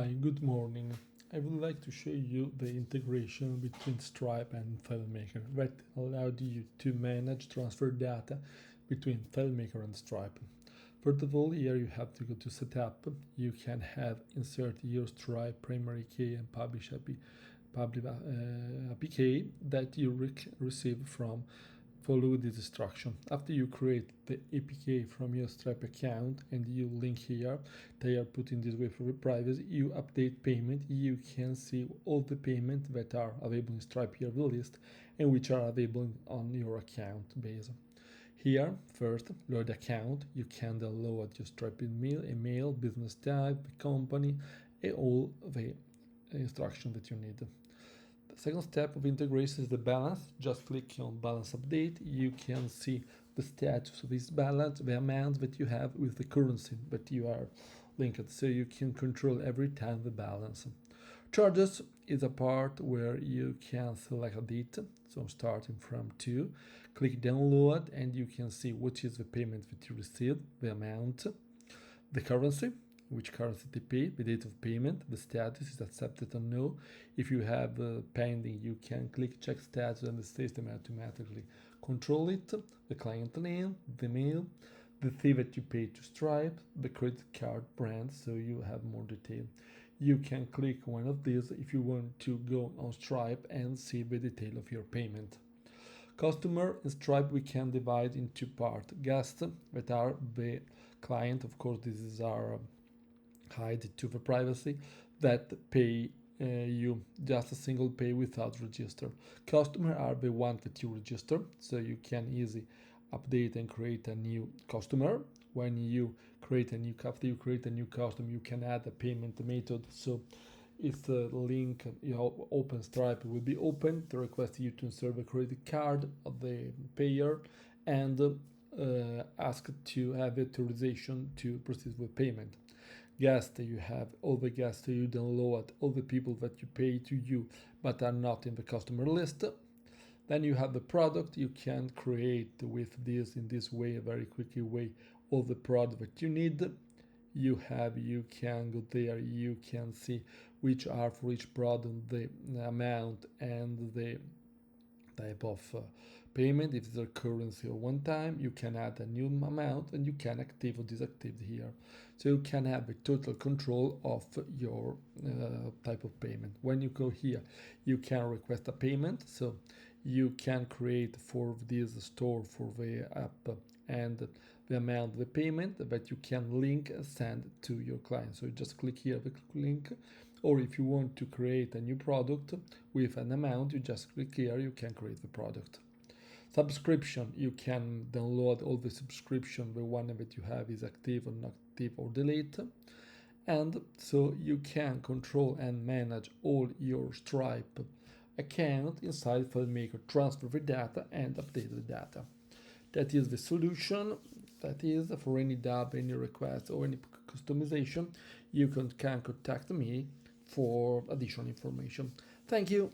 Hi, good morning. I would like to show you the integration between Stripe and FileMaker that allowed you to manage transfer data between FileMaker and Stripe. First of all, here you have to go to Setup. You can have insert your Stripe primary key and publish APK that you receive from follow this instruction. After you create the APK from your Stripe account and you link here, they are put in this way for privacy. You update payment, you can see all the payments that are available in Stripe here, the list, and which are available on your account base. Here, first, load account. You can download your Stripe email, business type, company, and all the instructions that you need. The second step of integration is the balance. Just click on balance update. You can see the status of this balance, the amount that you have with the currency that you are linked, so you can control every time the balance. Charges is a part where you can select a date, so starting from 2, click download and you can see which is the payment that you received, the amount, the currency, which currency they pay, the date of payment, the status is accepted or no. If you have pending, you can click check status and the system automatically control it, the client name, the mail, the fee that you pay to Stripe, the credit card brand, so you have more detail. You can click one of these if you want to go on Stripe and see the detail of your payment. Customer in Stripe we can divide in two parts. Guests that are the client, of course this is our hide to the privacy, that pay you just a single pay without register. Customer are the ones that you register, so you can easily update and create a new customer. When you create a new after you create a new customer, you can add a payment method. So if the link open Stripe will be open to request you to insert the credit card of the payer and ask to have authorization to proceed with payment. Guests, you have all the guests you download, all the people that you pay to you but are not in the customer list. Then you have the product. You can create with this in this way, a very quick way, all the product that you need. You can go there, you can see which are for each product the amount and the type of payment. If it's a currency or one time, you can add a new amount and you can active or disactive here. So you can have a total control of your type of payment. When you go here, you can request a payment. So you can create for this store for the app and the amount of the payment that you can link and send to your client. So you just click here the link, or if you want to create a new product with an amount, you just click here, you can create the product. Subscription, you can download all the subscription, the one that you have is active or not active or delete. And so you can control and manage all your Stripe account inside FileMaker, transfer the data and update the data. That is the solution. That is for any doubt, any request or any customization, you can contact me for additional information. Thank you.